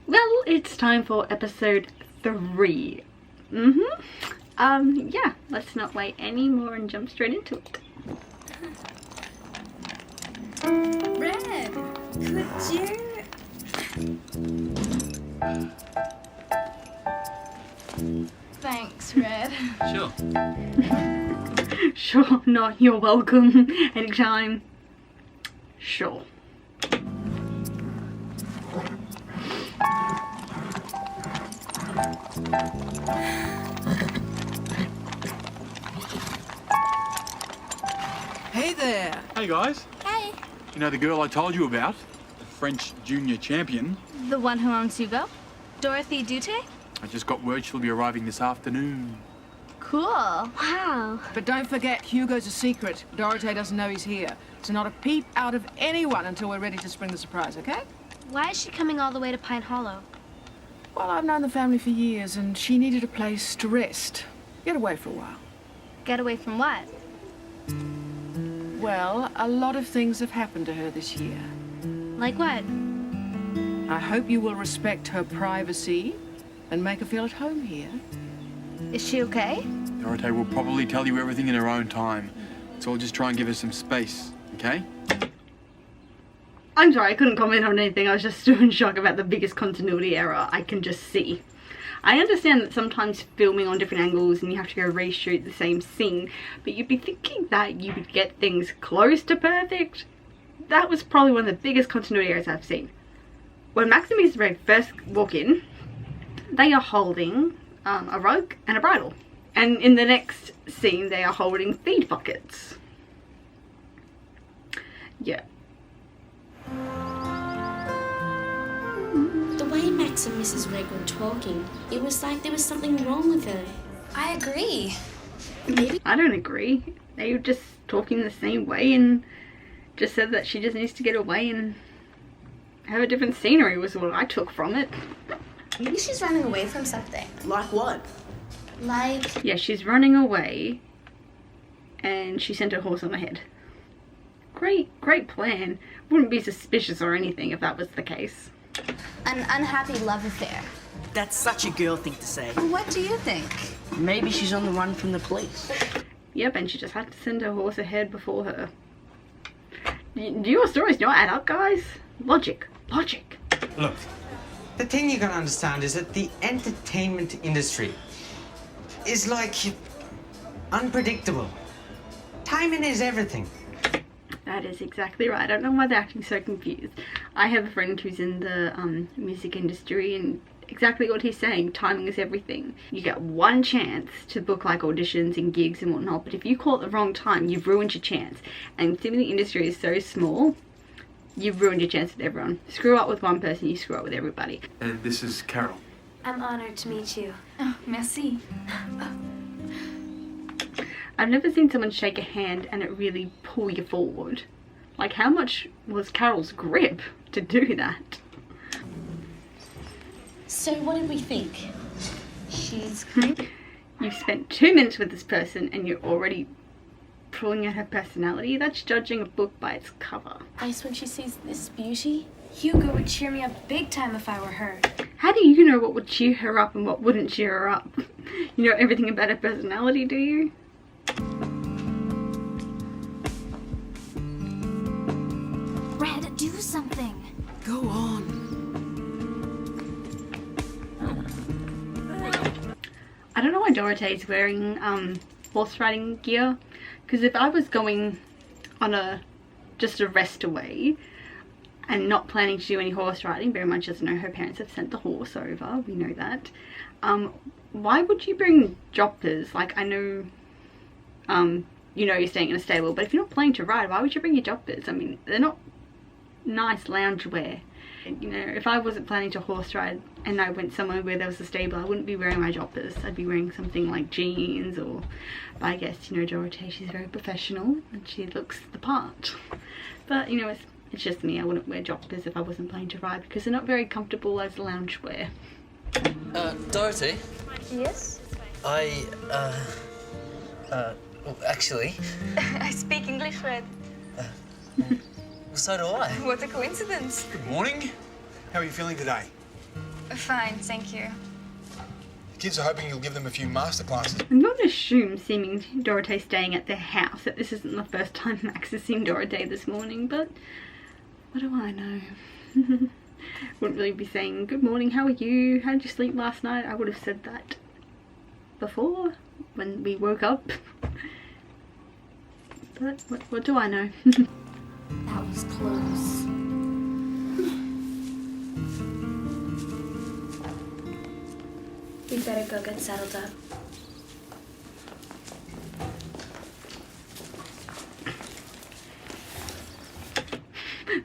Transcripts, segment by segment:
Well, it's time for episode 3. Yeah, let's not wait anymore and jump straight into it. Red, could you? Thanks, Red. Sure. Sure, not you're welcome. Anytime. Sure. Hey there. Hey guys. Hey. You know the girl I told you about? The French junior champion? The one who owns Hugo? Dorothy Dute? I just got word she'll be arriving this afternoon. Cool. Wow. But don't forget, Hugo's a secret. Dorothea doesn't know he's here. So not a peep out of anyone until we're ready to spring the surprise, okay? Why is she coming all the way to Pine Hollow? Well, I've known the family for years, and she needed a place to rest. Get away for a while. Get away from what? Well, a lot of things have happened to her this year. Like what? I hope you will respect her privacy and make her feel at home here. Is she okay? Dorothea will probably tell you everything in her own time. So I'll just try and give her some space, okay? I'm sorry, I couldn't comment on anything. I was just still in shock about the biggest continuity error I can just see. I understand that sometimes filming on different angles and you have to go reshoot the same scene, but you'd be thinking that you would get things close to perfect. That was probably one of the biggest continuity errors I've seen. When Max and Mrs. Red first walk in, they are holding a rug and a bridle. And in the next scene, they are holding feed buckets. Yeah. The way Max and Mrs. Reg were talking, it was like there was something wrong with her. I agree. Maybe I don't agree. They were just talking the same way and just said that she just needs to get away and have a different scenery was what I took from it. Maybe she's running away from something. like what? Like, Yeah, she's running away and she sent her horse on ahead. Great plan. Wouldn't be suspicious or anything if that was the case. an unhappy love affair. That's such a girl thing to say. What do you think? Maybe she's on the run from the police. Yep, and she just had to send her horse ahead before her. Do your stories not add up, guys? Logic. Look, the thing you gotta understand is that the entertainment industry is like unpredictable. Timing is everything. That is exactly right. I don't know why they're acting so confused. I have a friend who's in the music industry and exactly what he's saying, timing is everything. You get one chance to book like auditions and gigs and whatnot, but if you call it the wrong time, you've ruined your chance. And considering the industry is so small, you've ruined your chance with everyone. Screw up with one person, you screw up with everybody. And this is Carol. I'm honored to meet you. Oh, merci. I've never seen someone shake a hand and it really pull you forward. Like, how much was Carol's grip to do that? So what did we think? She's great. You've spent 2 minutes with this person and you're already pulling out her personality. That's judging a book by its cover. Ice when she sees this beauty? Hugo would cheer me up big time if I were her. How do you know what would cheer her up and what wouldn't cheer her up? You know everything about her personality, do you? Red, do something. Go on. I don't know why Dorothea's wearing horse riding gear, because if I was going on just a rest away and not planning to do any horse riding, very much as know her parents have sent the horse over, we know that, why would you bring joppers? Like, I know you know you're staying in a stable, but if you're not planning to ride, why would you bring your joppers? I mean, they're not nice loungewear. You know, if I wasn't planning to horse ride and I went somewhere where there was a stable, I wouldn't be wearing my joppers. I'd be wearing something like jeans or, but I guess, you know, Dorothea, she's very professional and she looks the part. But, you know, it's just me. I wouldn't wear joppers if I wasn't planning to ride because they're not very comfortable as loungewear. Dorothy? Yes? Actually, I speak English, Red. so do I. What a coincidence. Good morning. How are you feeling today? Fine, thank you. The kids are hoping you'll give them a few master classes. I'm going to assume, seeming Dorothea staying at their house, that this isn't the first time Max has seen Dorothea this morning, but what do I know? Wouldn't really be saying, good morning, how are you? How did you sleep last night? I would have said that before, when we woke up. But what do I know? That was close. We better go get settled up.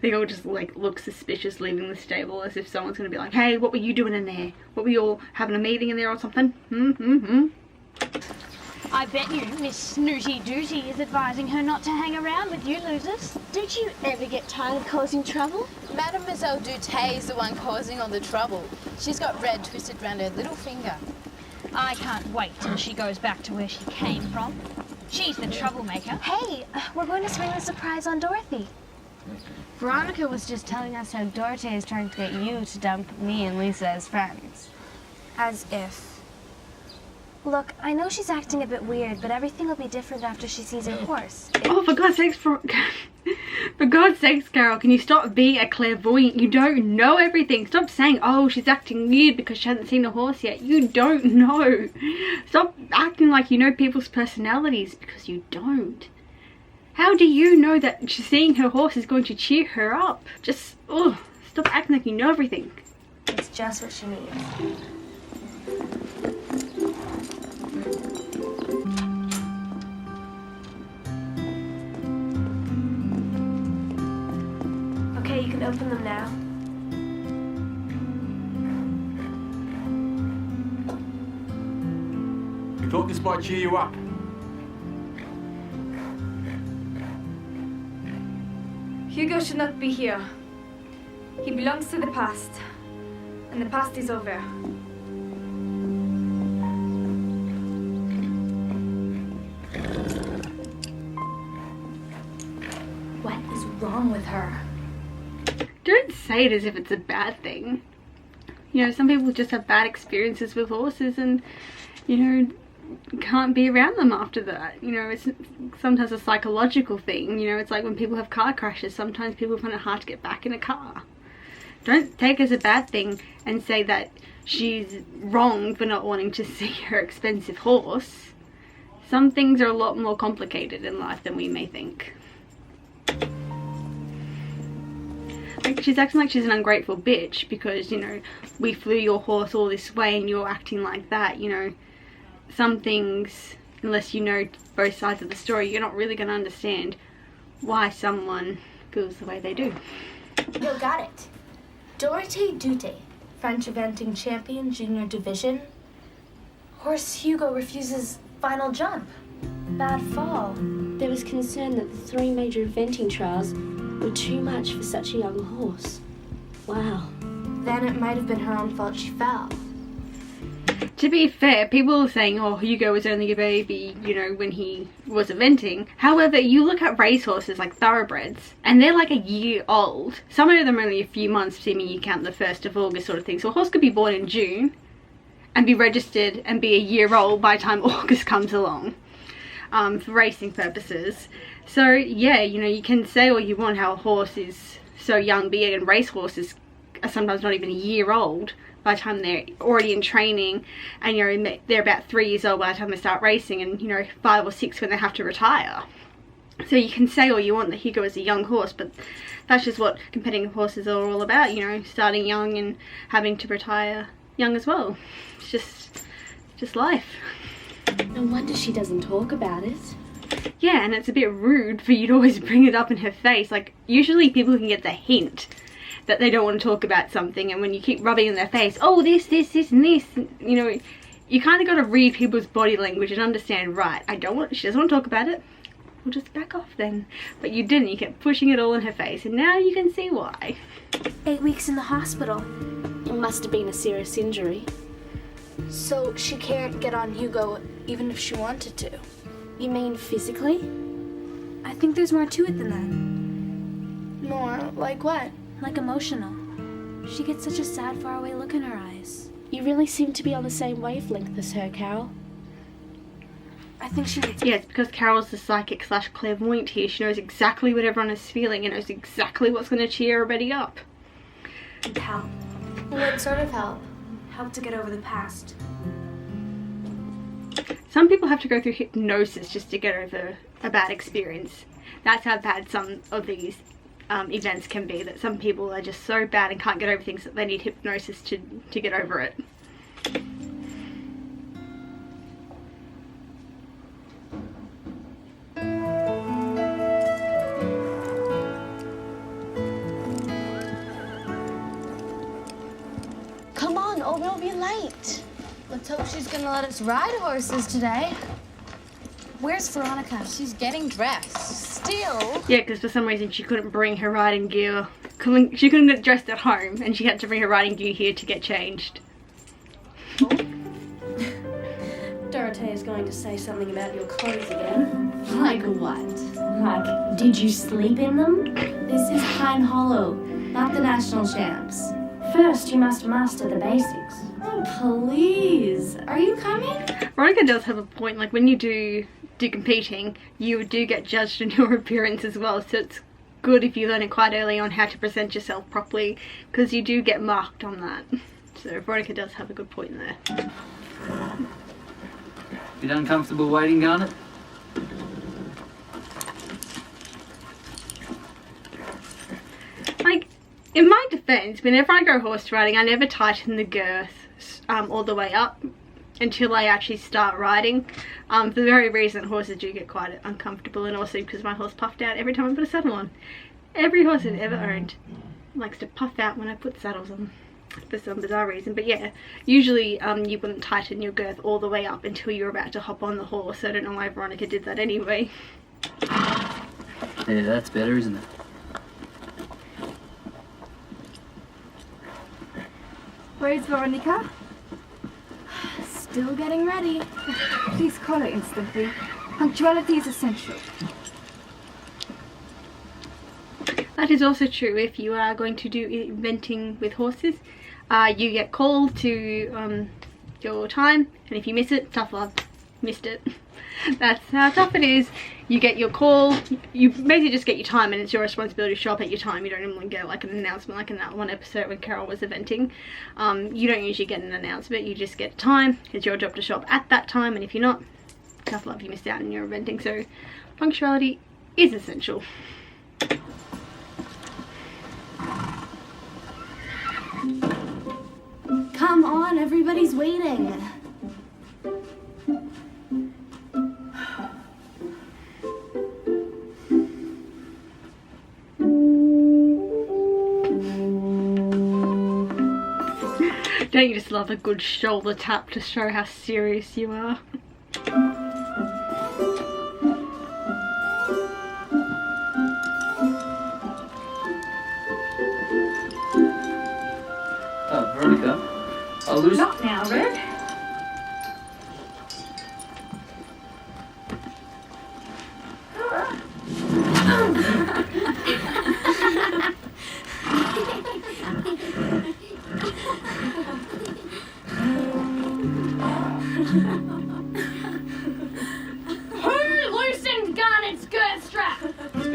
They all just like look suspicious leaving the stable, as if someone's gonna be like, hey, what were you doing in there? What were you all having a meeting in there or something? I bet you Miss Snooty Dooty is advising her not to hang around with you losers. Don't you ever get tired of causing trouble? Mademoiselle Dutay is the one causing all the trouble. She's got red twisted round her little finger. I can't wait till she goes back to where she came from. She's the troublemaker. Hey, we're going to swing the surprise on Dorothy. Veronica was just telling us how Dorothea is trying to get you to dump me and Lisa as friends. As if. Look, I know she's acting a bit weird, but everything will be different after she sees her horse. Oh, for God's sakes, for God's sakes, Carol, can you stop being a clairvoyant? You don't know everything. Stop saying, oh, she's acting weird because she hasn't seen a horse yet. You don't know. Stop acting like you know people's personalities, because you don't. How do you know that seeing her horse is going to cheer her up? Just, oh, stop acting like you know everything. It's just what she needs. Okay, you can open them now. We thought this might cheer you up. Hugo should not be here. He belongs to the past. And the past is over. What is wrong with her? Don't say it as if it's a bad thing. You know, some people just have bad experiences with horses and, you know, can't be around them after that. You know, it's sometimes a psychological thing. You know, it's like when people have car crashes, sometimes people find it hard to get back in a car. Don't take it as a bad thing and say that she's wrong for not wanting to see her expensive horse. Some things are a lot more complicated in life than we may think. Like, she's acting like she's an ungrateful bitch because, you know, we flew your horse all this way and you're acting like that. You know, some things, unless you know both sides of the story, you're not really going to understand why someone feels the way they do. You got it. Dorothea Dute, French eventing champion, junior division. Horse Hugo refuses final jump. Bad fall. There was concern that the 3 major eventing trials were too much for such a young horse. Wow. Then it might have been her own fault she fell. To be fair, people are saying, oh, Hugo was only a baby, you know, when he was eventing. However, you look at racehorses like thoroughbreds, and they're like a year old. Some of them are only a few months, assuming you count the 1st of August sort of thing. So a horse could be born in June and be registered and be a year old by the time August comes along, for racing purposes. So, yeah, you know, you can say all you want how a horse is so young, but yet racehorses are sometimes not even a year old by the time they're already in training, and you know, they're about 3 years old by the time they start racing, and you know, 5 or 6 when they have to retire. So you can say all you want that Hugo is a young horse, but that's just what competitive horses are all about, you know, starting young and having to retire young as well. It's just life. No wonder she doesn't talk about it. Yeah, and it's a bit rude for you to always bring it up in her face. Like, usually people can get the hint that they don't want to talk about something, and when you keep rubbing in their face, oh, this, and this, you know, you kind of got to read people's body language and understand, right, she doesn't want to talk about it, we'll just back off then. But you didn't, you kept pushing it all in her face, and now you can see why. 8 weeks in the hospital. It must have been a serious injury. So she can't get on Hugo even if she wanted to. You mean physically? I think there's more to it than that. More like what? Like emotional. She gets such a sad, faraway look in her eyes. You really seem to be on the same wavelength as her, Carol. I think she needs... Yeah, it's because Carol's the psychic / clairvoyant here. She knows exactly what everyone is feeling and knows exactly what's going to cheer everybody up. And help. What sort of help? Help to get over the past. Some people have to go through hypnosis just to get over a bad experience. That's how bad some of these events can be, that some people are just so bad and can't get over things that they need hypnosis to get over it. Come on, or we'll be late. Let's hope she's gonna let us ride horses today. Where's Veronica? She's getting dressed. Still? Yeah, because for some reason she couldn't bring her riding gear. She couldn't get dressed at home, and she had to bring her riding gear here to get changed. Dorothea is going to say something about your clothes again. Like what? Like, did you sleep in them? This is Pine Hollow, not the national champs. First, you must master the basics. Oh, please. Are you coming? Veronica does have a point. Like, when you do competing, you do get judged on your appearance as well, so it's good if you learn it quite early on how to present yourself properly, because you do get marked on that. So Veronica does have a good point there. Bit uncomfortable waiting, Garnet? Like, in my defense, whenever I go horse riding, I never tighten the girth all the way up until I actually start riding, for the very reason horses do get quite uncomfortable, and also because my horse puffed out every time I put a saddle on. Every horse I've ever owned likes to puff out when I put saddles on, for some bizarre reason. But yeah, usually you wouldn't tighten your girth all the way up until you're about to hop on the horse. I don't know why Veronica did that anyway. Yeah, that's better, isn't it? Where's Veronica? Still getting ready. Please call her instantly. Punctuality is essential. That is also true if you are going to do eventing with horses. You get called to your time, and if you miss it, tough luck, missed it. That's how tough it is. You get your call, you basically just get your time, and it's your responsibility to show up at your time. You don't normally get like an announcement like in that one episode when Carol was eventing. You don't usually get an announcement, you just get time. It's your job to show up at that time, and if you're not, tough luck, you missed out on your eventing. So punctuality is essential. Come on, everybody's waiting. Don't you just love a good shoulder tap to show how serious you are? Veronica, I'll lose... Not now, Red.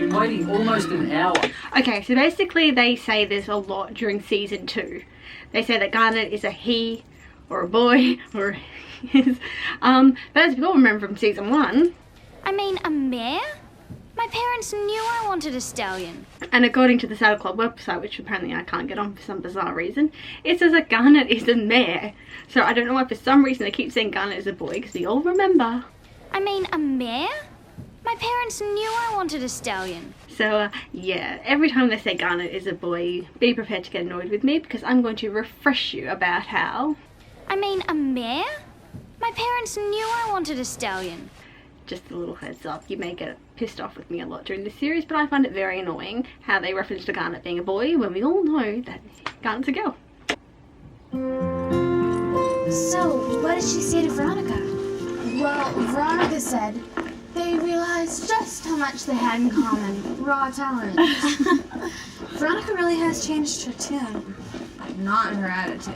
Waiting almost an hour. Okay, so basically they say this a lot during season 2. They say that Garnet is a he or a boy or his. But as we all remember from season 1. I mean, a mare? My parents knew I wanted a stallion. And according to the Saddle Club website, which apparently I can't get on for some bizarre reason, it says that Garnet is a mare. So I don't know why for some reason they keep saying Garnet is a boy, because we all remember. I mean, a mare? My parents knew I wanted a stallion. So, yeah, every time they say Garnet is a boy, be prepared to get annoyed with me, because I'm going to refresh you about how... I mean, a mare? My parents knew I wanted a stallion. Just a little heads up, you may get pissed off with me a lot during this series, but I find it very annoying how they reference to Garnet being a boy when we all know that Garnet's a girl. So, what did she say to Veronica? Well, Veronica said they realized just how much they had in common. Raw talent. Veronica really has changed her tune. not her attitude.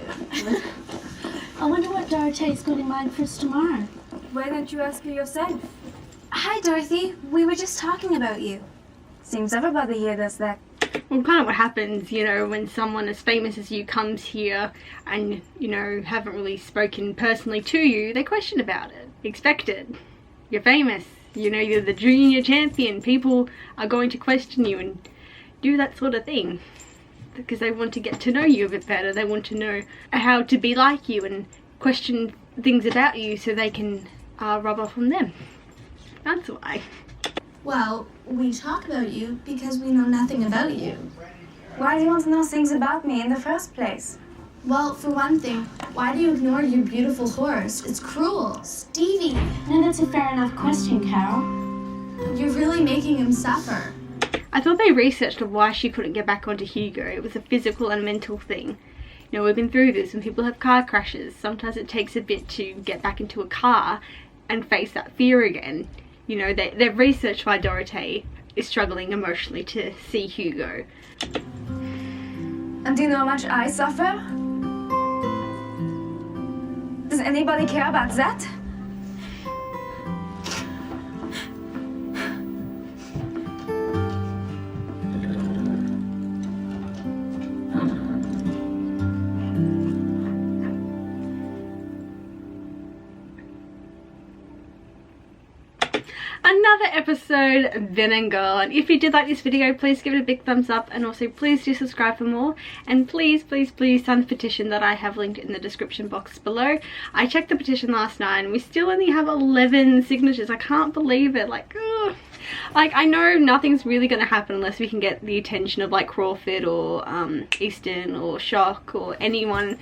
I wonder what Dorothea's got in mind for us tomorrow. Why don't you ask her yourself? Hi, Dorothy. We were just talking about you. Seems everybody here does that. Well, kind of what happens, you know, when someone as famous as you comes here and, you know, haven't really spoken personally to you, they question about it. Expect it. You're famous. You know, you're the junior champion. People are going to question you and do that sort of thing. Because they want to get to know you a bit better. They want to know how to be like you and question things about you so they can rub off on them. That's why. Well, we talk about you because we know nothing about you. Why do you want to know things about me in the first place? Well, for one thing, why do you ignore your beautiful horse? It's cruel. Stevie. No, that's a fair enough question, Carol. You're really making him suffer. I thought they researched why she couldn't get back onto Hugo. It was a physical and mental thing. You know, we've been through this when people have car crashes. Sometimes it takes a bit to get back into a car and face that fear again. You know, they've researched why Dorothea is struggling emotionally to see Hugo. And do you know how much I suffer? Does anybody care about that? Another episode then and gone. If you did like this video, please give it a big thumbs up, and also please do subscribe for more, and please sign the petition that I have linked in the description box below. I checked the petition last night and we still only have 11 signatures. I can't believe it. Like, ugh. Like, I know nothing's really going to happen unless we can get the attention of like Crawford or Easton or Shock or anyone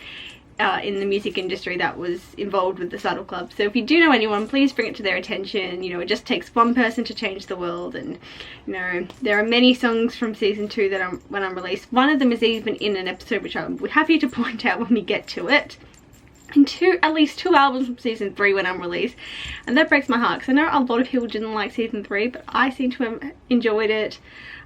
in the music industry that was involved with the Saddle Club. So if you do know anyone, please bring it to their attention. You know, it just takes one person to change the world. And you know, there are many songs from season 2 that when I'm released. One of them is even in an episode which I'll be happy to point out when we get to it. And at least 2 albums from season 3 when I'm released, and that breaks my heart because I know a lot of people didn't like season 3, but I seem to have enjoyed it.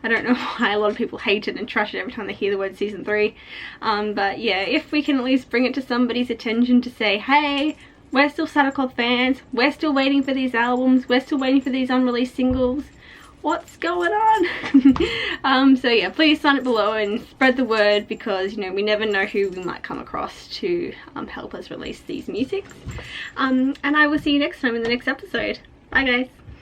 I don't know why a lot of people hate it and trash it every time they hear the word season 3. But yeah, if we can at least bring it to somebody's attention to say, hey, we're still Saddle Club fans, we're still waiting for these albums, we're still waiting for these unreleased singles, what's going on? So yeah, please sign it below and spread the word, because you know, we never know who we might come across to help us release these musics. And I will see you next time in the next episode. Bye guys.